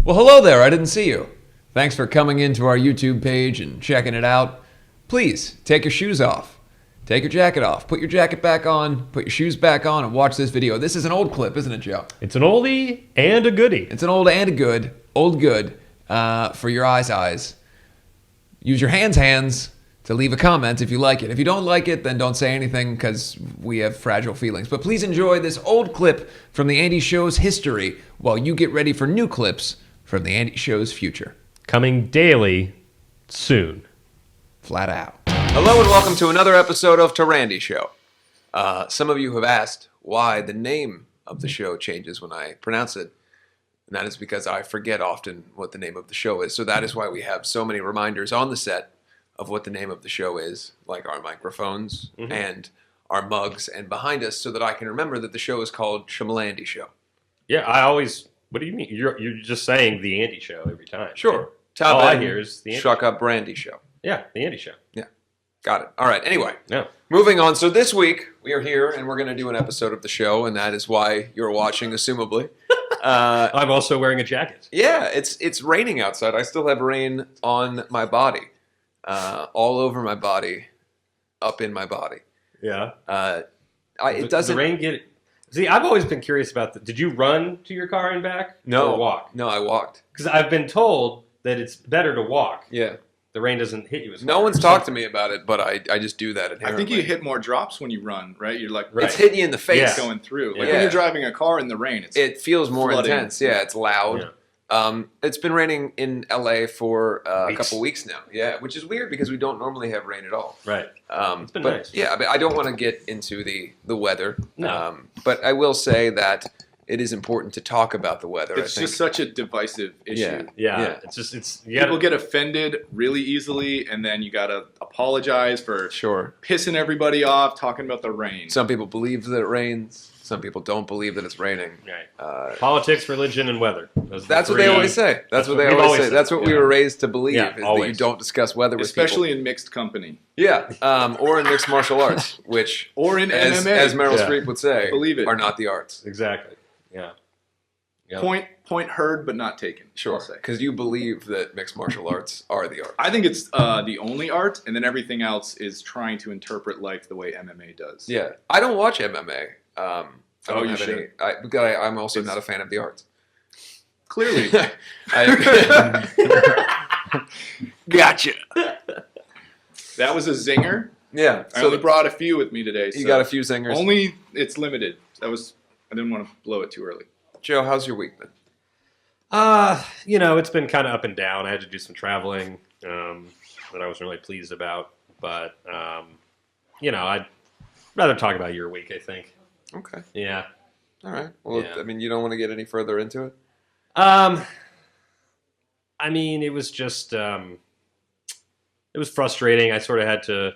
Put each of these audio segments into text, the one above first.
Well, hello there. I didn't see you. Thanks for coming into our YouTube page and checking it out. Please, take your shoes off. Take your jacket off. Put your jacket back on. Put your shoes back on and watch this video. This is an old clip, isn't it, Joe? It's an oldie and a goodie. It's an old and a good. Old good for your eyes. Use your hands to leave a comment if you like it. If you don't like it, then don't say anything because we have fragile feelings. But please enjoy this old clip from the Andy Show's history while you get ready for new clips from the Andy Show's future. Coming daily soon. Flat out. Hello and welcome to another episode of Tirade Show. Some of you have asked why the name of the show changes when I pronounce it. And that is because I forget often what the name of the show is. So that is why we have so many reminders on the set of what the name of the show is, like our microphones and our mugs and behind us, so that I can remember that the show is called Shmalandy Show. Yeah, I always... What do you mean? You're just saying the Andy Show every time. Sure. All I hear is the Andy Shuck Up Brandy Show. Yeah, the Andy Show. Yeah. Got it. All right. Anyway. Yeah. Moving on. So this week we are here and we're going to do an episode of the show, and that is why you're watching, assumably. I'm also wearing a jacket. Yeah, it's raining outside. I still have rain on my body, all over my body, up in my body. Yeah. It doesn't. The rain get... See, I've always been curious about did you run to your car and back? No. Or walk? No, I walked. Because I've been told that it's better to walk. Yeah. The rain doesn't hit you as hard. No one's talked to me about it, but I just do that inherently. I think you hit more drops when you run, right? You're like, It's hitting you in the face. Going through. Like Yeah. when you're driving a car in the rain, It feels more flooding. intense. Yeah, it's loud. Yeah. It's been raining in LA for a Weeks. couple weeks now. Yeah, which is weird because we don't normally have rain at all. Right. It's been but nice. Yeah, I don't want to get into the weather. No. But I will say that it is important to talk about the weather. it's I think. just such a divisive issue. Yeah. Yeah. People get offended really easily, and then you gotta apologize for Sure. pissing everybody off, talking about the rain. Some people believe that it rains. Some people don't believe that it's raining. Right. Politics, religion, and weather. That's what they always say. That's what they we've always say. said. That's what we were raised to believe, Yeah, is that you always. don't discuss weather with people. Especially in mixed company. Yeah, or in mixed martial arts, which, Or in as MMA. Meryl Yeah. Streep would say, Believe it. are not the arts. Exactly. Yeah. Yep. Point heard but not taken. Sure, I'll say. because you believe that mixed martial arts are the arts. I think it's the only art, and then everything else is trying to interpret life the way MMA does. Yeah, I don't watch MMA. I don't you have should. because I'm also not a fan of the arts. Clearly. Gotcha. That was a zinger. Yeah, I so only brought a few with me today. you so got a few zingers. Only it's limited. I didn't want to blow it too early. Joe, how's your week been? It's been kind of up and down. I had to do some traveling that I wasn't really pleased about. But, I'd rather talk about your week, I think. Okay. Yeah. All right. Well, Yeah. I mean, you don't want to get any further into it? It was just, it was frustrating. I sort of had to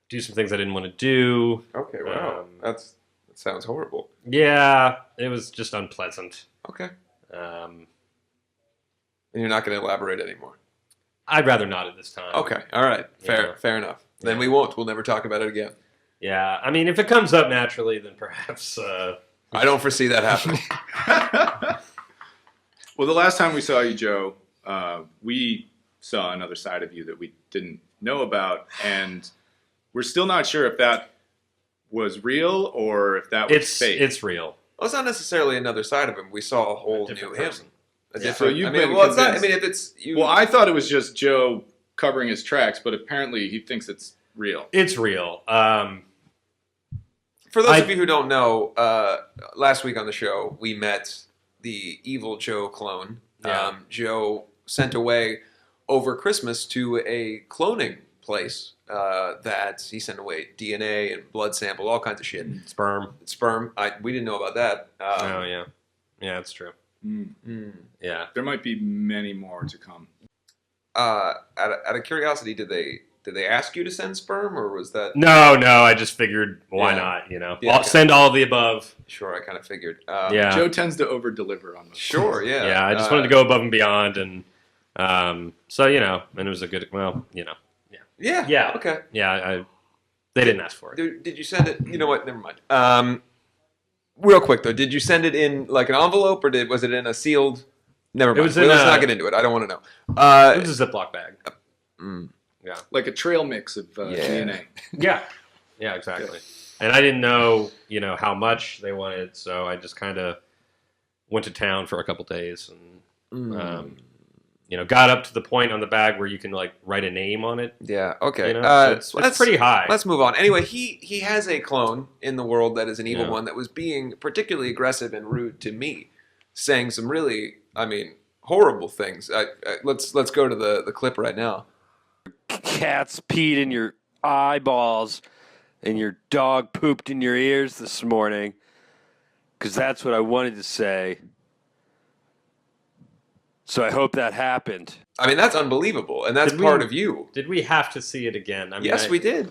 do some things I didn't want to do. Okay, wow. That sounds horrible. Yeah, it was just unpleasant. Okay. Um, And you're not going to elaborate anymore? I'd rather not at this time. Okay. All right. Fair enough. Then we won't. We'll never talk about it again. Yeah, if it comes up naturally, then perhaps... I don't foresee that happening. Well, the last time we saw you, Joe, we saw another side of you that we didn't know about, and we're still not sure if that was real or if that was fake. It's real. Well, it's not necessarily another side of him. We saw a whole new different him. person. A Yeah. different. So you've I mean, been well, it's not. I convinced. mean, if it's you. Well, I thought it was just Joe covering his tracks, but apparently he thinks it's real. It's real. For those of you who don't know, last week on the show we met the evil Joe clone. Yeah. Joe sent away over Christmas to a cloning place that he sent away DNA and blood sample, all kinds of shit. Sperm. Sperm. We didn't know about that. Oh, yeah. Yeah, that's true. Yeah. There might be many more to come. Out of curiosity, did they ask you to send sperm, or was that? No, I just figured, why not, Yeah, okay. Send all of the above. Sure, I kind of figured. Yeah. Joe tends to over-deliver on those. Sure, yeah. Yeah, I just wanted to go above and beyond, and and it was a good, Yeah. Yeah. Okay. Yeah, they didn't ask for it. Did you send it? You know what? Never mind. real quick though, did you send it in like an envelope or was it in a sealed? Never mind. was Let's in not get into it. I don't want to know. It was a Ziploc bag. Yeah. Like a trail mix of DNA. Yeah. Yeah, exactly. And I didn't know, how much they wanted, so I just kind of went to town for a couple days and, got up to the point on the bag where you can like write a name on it. Yeah. Okay. So it's pretty high. Let's move on. Anyway, he has a clone in the world that is an evil Yeah. one that was being particularly aggressive and rude to me, saying some really, horrible things. Let's go to the clip right now. Cats peed in your eyeballs and your dog pooped in your ears this morning, because that's what I wanted to say. So I hope that happened. That's unbelievable, and that's part of you. Did we have to see it again? Yes, we did.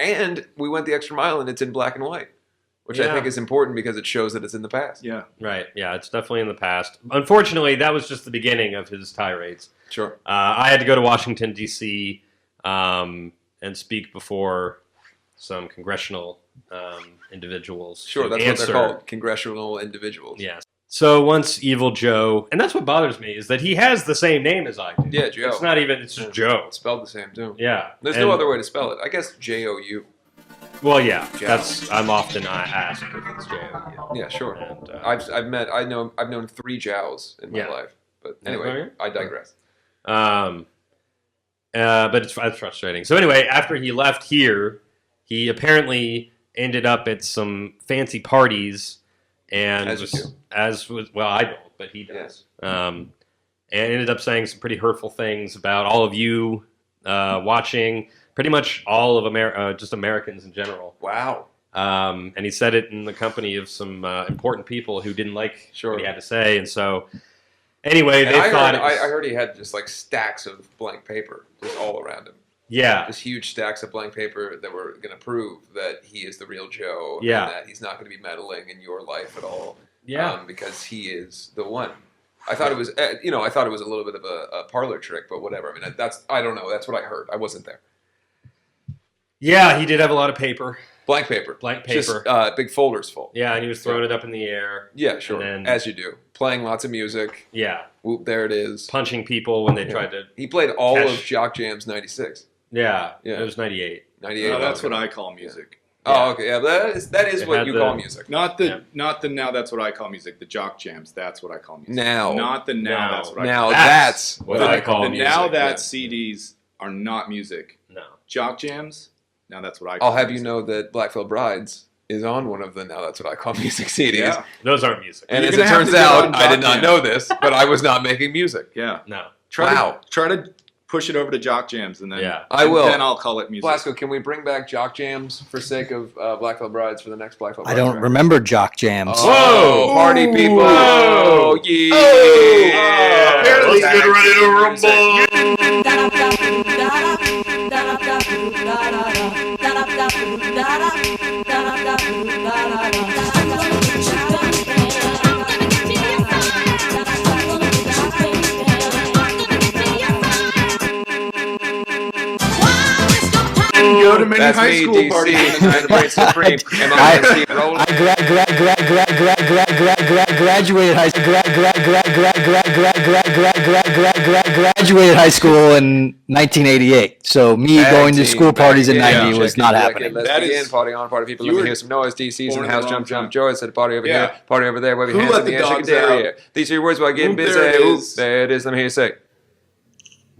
And we went the extra mile, and it's in black and white, which I think is important because it shows that it's in the past. Yeah. Right. Yeah, it's definitely in the past. Unfortunately, that was just the beginning of his tirades. Sure. I had to go to Washington, D.C. And speak before some congressional individuals. Sure, that's what they're called, congressional individuals. Yes. So once Evil Joe, and that's what bothers me, is that he has the same name as I do. Yeah, Joe. It's just Joe. It's spelled the same, too. Yeah. There's no other way to spell it. I guess J-O-U. Well, yeah. Jow. I'm often asked if it's J-O-U. Yeah, sure. And, I've known 3 Jows in my life. But anyway, I digress. But it's frustrating. So anyway, after he left here, he apparently ended up at some fancy parties, and I don't, but he does. And ended up saying some pretty hurtful things about all of you watching, pretty much all of just Americans in general. Wow. And he said it in the company of some important people who didn't like what he had to say, and so. Anyway, I heard he had just like stacks of blank paper just all around him. Yeah. Just huge stacks of blank paper that were going to prove that he is the real Joe. Yeah. And that he's not going to be meddling in your life at all. Yeah. Because he is the one. I thought it was, a little bit of a parlor trick, but whatever. I don't know. That's what I heard. I wasn't there. Yeah, he did have a lot of paper. Blank paper. Just big folders full. Yeah, and he was throwing it up in the air. Yeah, sure. And then, as you do. Playing lots of music. Yeah. Whoop, there it is. Punching people when they tried to. He played all of Jock Jam's 96. Yeah. It was 98. 98. No, that's what I call music. Yeah. Oh, okay. Yeah, that is what you call music. Not the now that's what I call music. The Jock Jams, that's what I call music. Now. Not the now, that's what I call music. Now that's what I call music. Now that CDs are not music. No. Jock Jams, now that's what I call I'll have you know that Blackfield Brides is on one of the Now That's What I Call Music CDs. Yeah. Those aren't music. And as it turns out, I did not know this, but I was not making music. Yeah. No. Try to push it over to Jock Jams, and then I will. Then I'll call it music. Blasco, can we bring back Jock Jams for sake of Blackfield Brides for the next Blackfield Brides? I don't remember Jock Jams. Whoa! Party people! Whoa! Yeah! Oh, let's get ready to rumble! Go to many That's high me, school DC, parties. Celebrate Supreme. Am I going to keep rolling? Graduated high school in 1988. So me going to school parties in 90 was not happening. Let's begin. Party on, party people. Let me hear some noise. DC's in the house. Jump, jump. Joy said party over here. Party over there. Wave your hands in the air. Shake your area. These are your words while getting busy. There it is. Let me hear you say.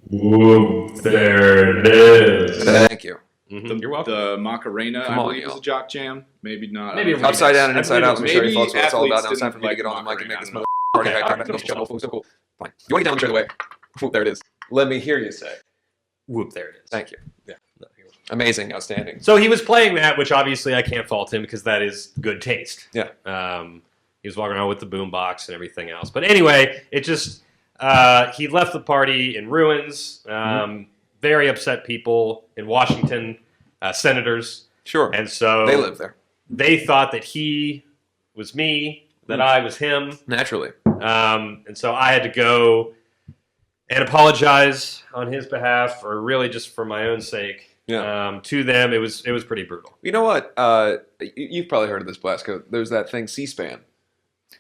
Whoop, there it is. Thank you. You're welcome. The Macarena, Come I on, believe, is a Jock Jam. Maybe not. Maybe a Upside down and inside out. Let me show you Maybe folks what it's all about. athletes Now it's time for me to didn't get on the mic and make like this party hype. So cool. Fine. You want to get down straight away? Whoop, there it is. Let me hear you say. Whoop, there it is. Thank you. Yeah. Amazing. Outstanding. So he was playing that, which obviously I can't fault him because that is good taste. Yeah. He was walking around with the boombox and everything else. But anyway, it just he left the party in ruins. Very upset people in Washington, senators. Sure. And so they live there. They thought that he was me, that I was him. Naturally. And so I had to go and apologize on his behalf, or really just for my own sake. to them. It was pretty brutal. You know what? You've probably heard of this, Blasco. There's that thing, C-SPAN.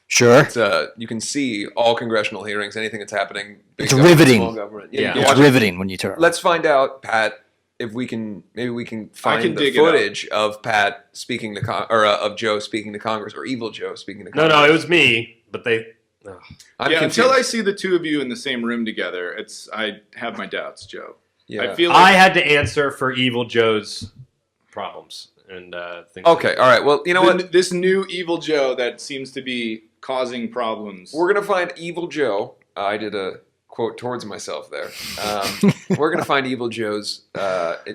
Sure. It's you can see all congressional hearings, anything that's happening. Big It's government, riveting. Small government. Yeah. You can It's watch it. riveting when you turn. Let's find out, Pat, if we can. Maybe we can find the footage of Pat speaking to of Joe speaking to Congress, or Evil Joe speaking to Congress. No, it was me. But they. I'm confused. Until I see the two of you in the same room together, I have my doubts, Joe. Yeah. I feel like I had to answer for Evil Joe's problems and things. Okay, all right. Well, you know what? This new Evil Joe that seems to be causing problems. We're gonna find Evil Joe. I did a quote towards myself there. We're gonna find Evil Joe's,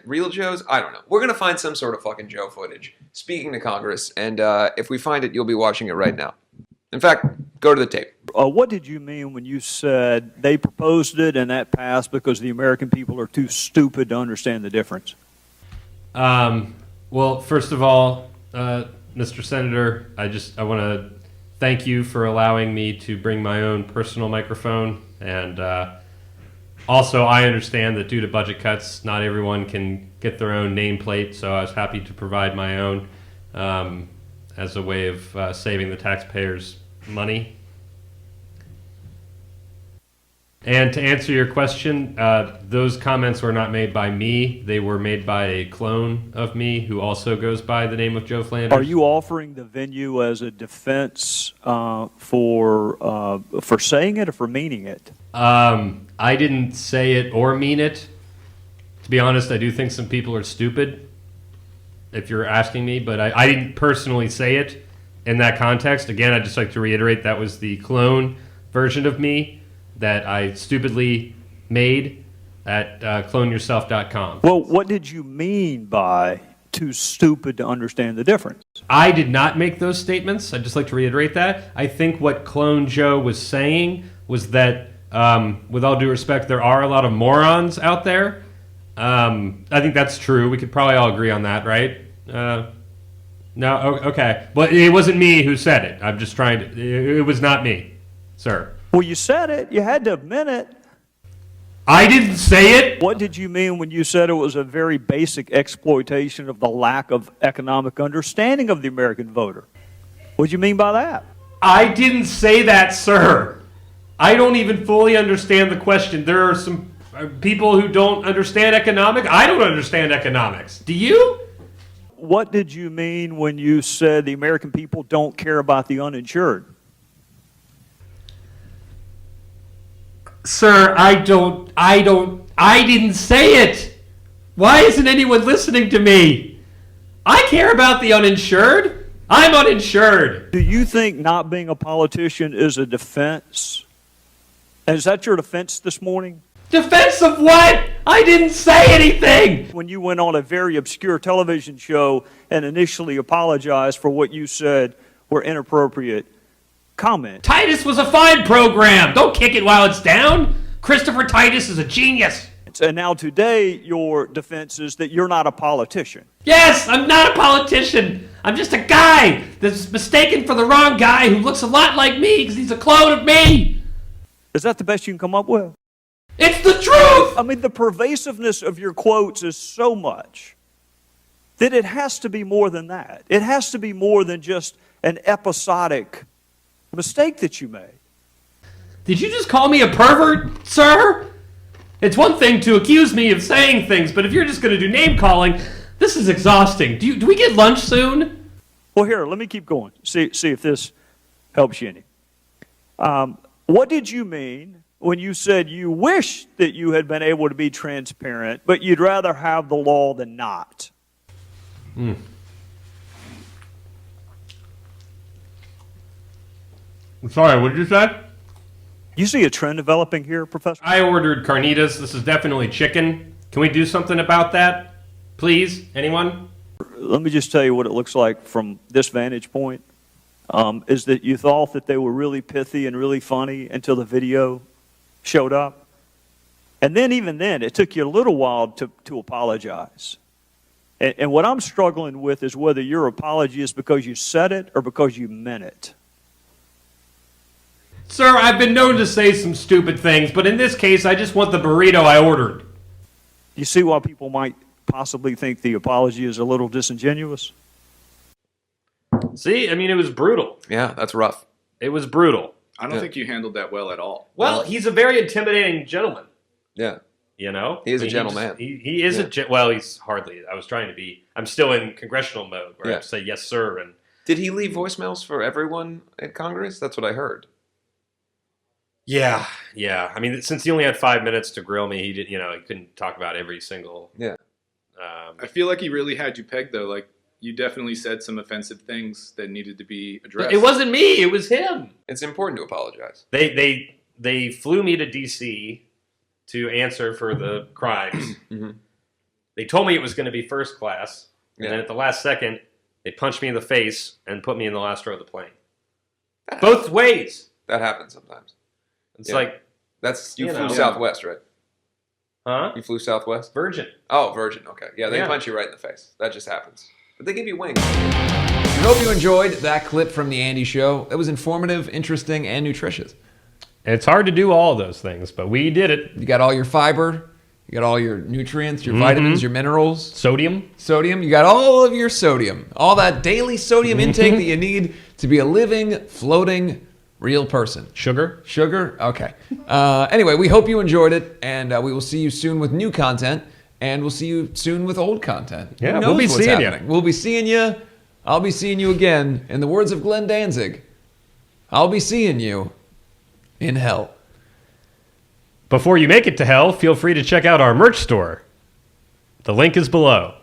real Joe's. I don't know. We're gonna find some sort of fucking Joe footage speaking to Congress, and if we find it, you'll be watching it right now. In fact, go to the tape. What did you mean when you said they proposed it and that passed because the American people are too stupid to understand the difference? Well, first of all, Mr. Senator, I want to thank you for allowing me to bring my own personal microphone. And also, I understand that due to budget cuts, not everyone can get their own nameplate, so I was happy to provide my own as a way of saving the taxpayers' money. And to answer your question, those comments were not made by me. They were made by a clone of me who also goes by the name of Joe Flanders. Are you offering the venue as a defense for saying it or for meaning it? I didn't say it or mean it. To be honest, I do think some people are stupid, if you're asking me, but I didn't personally say it in that context. Again, I'd just like to reiterate that was the clone version of me that I stupidly made at cloneyourself.com. Well, what did you mean by too stupid to understand the difference? I did not make those statements. I'd just like to reiterate that. I think what Clone Joe was saying was that, with all due respect, there are a lot of morons out there. I think that's true. We could probably all agree on that, right? No? Okay. But it wasn't me who said it. I'm just trying to... It was not me, sir. Well, you said it. You had to admit it. I didn't say it. What did you mean when you said it was a very basic exploitation of the lack of economic understanding of the American voter? What did you mean by that? I didn't say that, sir. I don't even fully understand the question. There are some people who don't understand economics. I don't understand economics. Do you? What did you mean when you said the American people don't care about the uninsured? Sir, I didn't say it. Why isn't anyone listening to me? I care about the uninsured. I'm uninsured. Do you think not being a politician is a defense? And is that your defense this morning? Defense of what? I didn't say anything. When you went on a very obscure television show and initially apologized for what you said were inappropriate comments. Titus was a fine program. Don't kick it while it's down. Christopher Titus is a genius. And now today, your defense is that you're not a politician. Yes, I'm not a politician. I'm just a guy that's mistaken for the wrong guy who looks a lot like me because he's a clone of me. Is that the best you can come up with? It's the truth. I mean, the pervasiveness of your quotes is so much that it has to be more than that. It has to be more than just an episodic mistake that you made. Did you just call me a pervert, sir? It's one thing to accuse me of saying things, but if you're just going to do name calling, this is exhausting. Do we get lunch soon? Well, here, let me keep going. See if this helps you any. What did you mean when you said you wish that you had been able to be transparent, but you'd rather have the law than not? Sorry, what did you say? You see a trend developing here, Professor? I ordered carnitas. This is definitely chicken. Can we do something about that? Please? Anyone? Let me just tell you what it looks like from this vantage point. Is that you thought that they were really pithy and really funny until the video showed up. And then even then, it took you a little while to apologize. And what I'm struggling with is whether your apology is because you said it or because you meant it. Sir, I've been known to say some stupid things, but in this case, I just want the burrito I ordered. You see why people might possibly think the apology is a little disingenuous? See, I mean, it was brutal. Yeah, that's rough. It was brutal. I don't think you handled that well at all. Well, he's a very intimidating gentleman. Yeah. You know? He is a gentleman. He is well, he's hardly. I was trying to be. I'm still in congressional mode where I have to say yes, sir. And did he leave voicemails for everyone at Congress? That's what I heard. Yeah. I mean, since he only had 5 minutes to grill me, he couldn't talk about every single. Yeah. I feel like he really had you pegged though. Like you definitely said some offensive things that needed to be addressed. It wasn't me. It was him. It's important to apologize. They flew me to D.C. to answer for the crimes. Mm-hmm. They told me it was going to be first class, and then at the last second, they punched me in the face and put me in the last row of the plane. Both ways. That happens sometimes. It's like you flew Southwest, right? Huh? You flew Southwest? Virgin. Oh, Virgin. Okay. Yeah, they punch you right in the face. That just happens. But they give you wings. We hope you enjoyed that clip from the Andy Show. It was informative, interesting, and nutritious. It's hard to do all of those things, but we did it. You got all your fiber. You got all your nutrients, your vitamins, your minerals. Sodium. You got all of your sodium. All that daily sodium intake that you need to be a living, floating, real person. Sugar. Okay. Anyway, we hope you enjoyed it, and we will see you soon with new content, and we'll see you soon with old content. Yeah, Who knows we'll be what's seeing happening. you. We'll be seeing you. I'll be seeing you again. In the words of Glenn Danzig, I'll be seeing you in hell. Before you make it to hell, feel free to check out our merch store. The link is below.